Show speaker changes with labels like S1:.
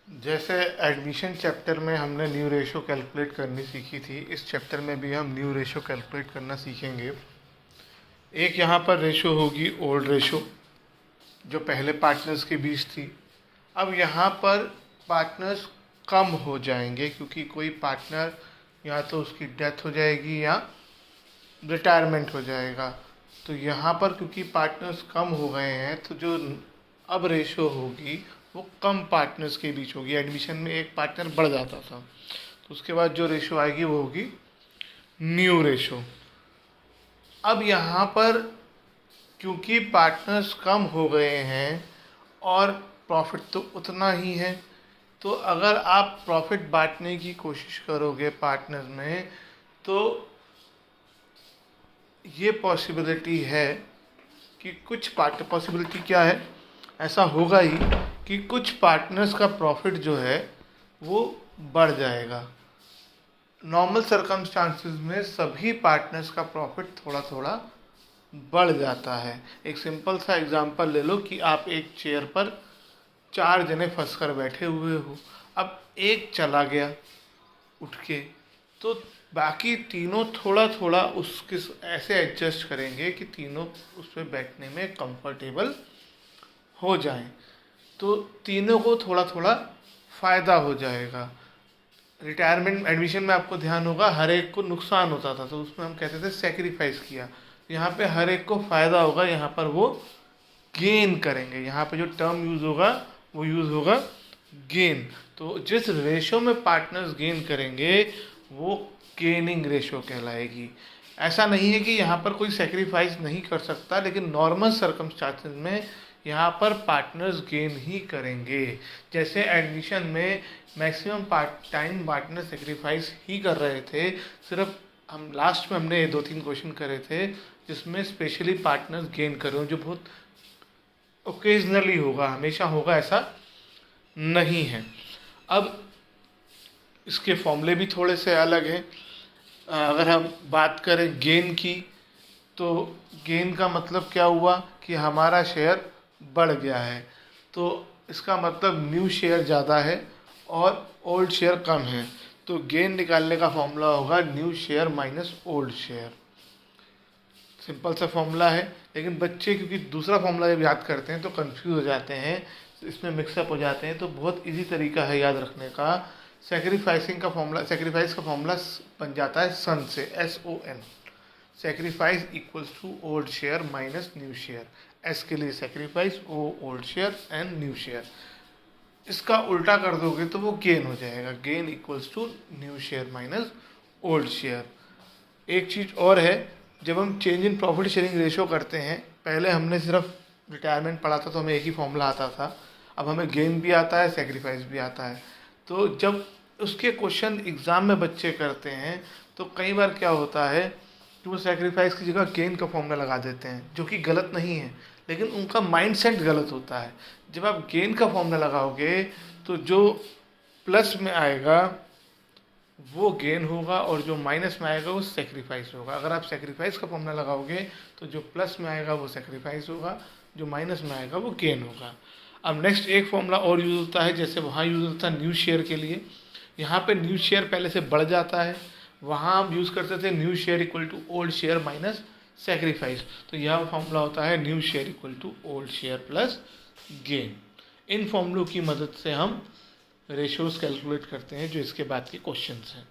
S1: जैसे admission chapter में हमने न्यू रेशो कैलकुलेट करनी सीखी थी, इस चैप्टर में भी हम न्यू रेशो कैलकुलेट करना सीखेंगे। एक यहाँ पर रेशो होगी ओल्ड रेशो जो पहले पार्टनर्स के बीच थी। अब यहाँ पर पार्टनर्स कम हो जाएंगे क्योंकि कोई पार्टनर या तो उसकी डेथ हो जाएगी या रिटायरमेंट हो जाएगा। तो यहाँ पर क्योंकि पार्टनर्स कम हो गए हैं तो जो अब रेशो होगी वो कम पार्टनर्स के बीच होगी। एडमिशन में एक पार्टनर बढ़ जाता था, तो उसके बाद जो रेशो आएगी वो होगी न्यू रेशो। अब यहाँ पर क्योंकि पार्टनर्स कम हो गए हैं और प्रॉफिट तो उतना ही है, तो अगर आप प्रॉफिट बांटने की कोशिश करोगे पार्टनर में तो ये पॉसिबिलिटी है कि पॉसिबिलिटी क्या है, ऐसा होगा ही कि कुछ पार्टनर्स का प्रॉफिट जो है वो बढ़ जाएगा। नॉर्मल सर्कमस्टांसेस में सभी पार्टनर्स का प्रॉफिट थोड़ा थोड़ा बढ़ जाता है। एक सिंपल सा एग्जांपल ले लो कि आप एक चेयर पर 4 जने फंस कर बैठे हुए हो। अब एक चला गया उठ के, तो बाकी तीनों थोड़ा थोड़ा उसके ऐसे एडजस्ट करेंगे कि तीनों उस पर बैठने में कंफर्टेबल हो जाएं, तो तीनों को थोड़ा थोड़ा फ़ायदा हो जाएगा। रिटायरमेंट एडमिशन में आपको ध्यान होगा हर एक को नुकसान होता था, तो उसमें हम कहते थे सेक्रीफाइस किया। यहाँ पे हर एक को फ़ायदा होगा, यहाँ पर वो गेन करेंगे। यहाँ पे जो टर्म यूज़ होगा वो यूज़ होगा गेन। तो जिस रेशो में पार्टनर्स गेन करेंगे वो गेनिंग रेशो कहलाएगी। ऐसा नहीं है कि यहाँ पर कोई सेक्रीफाइस नहीं कर सकता, लेकिन नॉर्मल सर्कमस्टांसेस में यहाँ पर पार्टनर्स गेन ही करेंगे। जैसे एडमिशन में मैक्सिमम टाइम पार्टनर सेक्रीफाइस ही कर रहे थे, सिर्फ हम लास्ट में हमने 2-3 क्वेश्चन करे थे जिसमें स्पेशली पार्टनर्स गेन कर रहे हो, जो बहुत ओकेजनली होगा, हमेशा होगा ऐसा नहीं है। अब इसके फॉर्मूले भी थोड़े से अलग हैं। अगर हम बात करें गेन की, तो गेन का मतलब क्या हुआ कि हमारा शेयर बढ़ गया है, तो इसका मतलब न्यू शेयर ज़्यादा है और ओल्ड शेयर कम है। तो गेन निकालने का फॉर्मूला होगा new share minus old share. Simple सा फॉर्मूला है, लेकिन बच्चे क्योंकि दूसरा फॉर्मूला जब याद करते हैं तो कंफ्यूज हो जाते हैं, इसमें मिक्सअप हो जाते हैं। तो बहुत इजी तरीका है याद रखने का। सेक्रीफाइस का फॉर्मूला बन जाता है सन से, SON। Sacrifice equals to old share minus new share. S के लिए sacrifice, O old share and new share. इसका उल्टा कर दोगे तो वो गेन हो जाएगा, gain equals to new share minus old share. एक चीज़ और है, जब हम change in profit sharing ratio करते हैं, पहले हमने सिर्फ रिटायरमेंट पढ़ा था तो हमें एक ही फॉर्मूला आता था, अब हमें गेन भी आता है, सेक्रीफाइस भी आता है। तो जब उसके क्वेश्चन एग्ज़ाम में बच्चे करते हैं तो कई बार क्या होता है कि वो सेक्रीफाइस की जगह गेन का फॉर्मूला लगा देते हैं, जो कि गलत नहीं है, लेकिन उनका माइंडसेट गलत होता है। जब आप गेन का फॉर्मूला लगाओगे तो जो प्लस में आएगा वो गेन होगा और जो माइनस में आएगा वो सेक्रीफाइस होगा। अगर आप सेक्रीफाइस का फॉर्मूला लगाओगे तो जो प्लस में आएगा वो सेक्रीफाइस होगा, जो माइनस में आएगा वो गेन होगा। अब नेक्स्ट एक फॉर्मूला और यूज़ होता है, जैसे वहाँ यूज़ होता है न्यू शेयर के लिए। यहाँ पे न्यू शेयर पहले से बढ़ जाता है, वहाँ हम यूज़ करते थे new share equal to old share minus sacrifice. तो यह फॉर्मूला होता है new share equal to old share plus gain. इन फॉर्मूलों की मदद से हम रेशोज़ कैलकुलेट करते हैं, जो इसके बाद के क्वेश्चंस हैं।